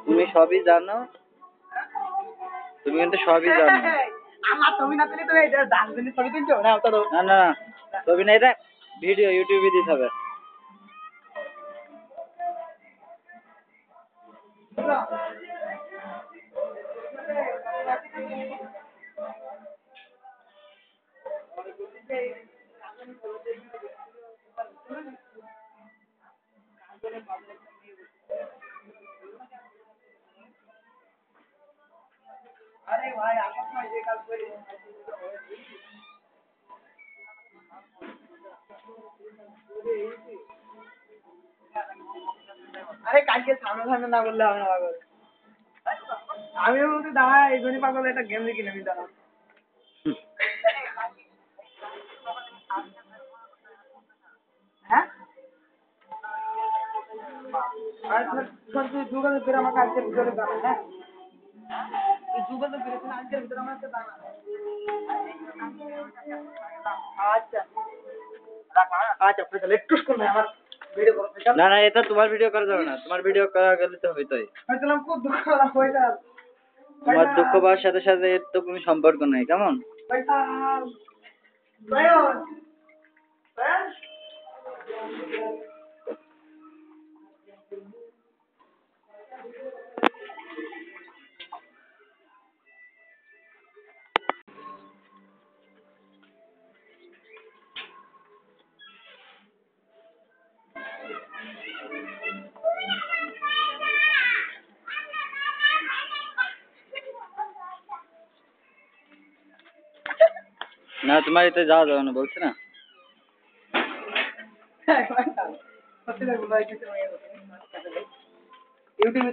তুমি সবই জানো, তুমি কিন্তু সবই জানো। আমার ছবি না তুলে তুমি এটা ডাস্টবিনের ছবি তুলছো না? ওটা তো না না ছবি না, এটা ভিডিও ইউটিউবে দিতে হবে। আরে ভাই আমার সময় যে কাজ করি আরে কালকে সামনে সামনে না বললে হবে না পাগল। আমি বলতে দাঁড়া এই জন্য পাগল একটা গেম দেখি না আমি দাঁড়া। হ্যাঁ আর তুই দুগালে ফিরে আমাকে আজকের ভিতরে দাঁড়া। হ্যাঁ তুই দুগালে ফিরে তুই আজকের ভিতরে আমার সাথে দাঁড়া। আচ্ছা আচ্ছা ফেসল একটু শুনে আমার ভিডিও করো ফেসল। না না এটা তোমার ভিডিও করা যাবে না, তোমার ভিডিও করা গেলে তো হইতোই। ফেসল আমি খুব দুঃখ লাগা ফেসল। তোমার দুঃখ পাওয়ার সাথে সাথে এর তো কোনো সম্পর্ক নাই, কেমন? ফেসল ফেসল ফেসল না তোমার এতে যাওয়া যাবে না বলছি না। ইউটিউবে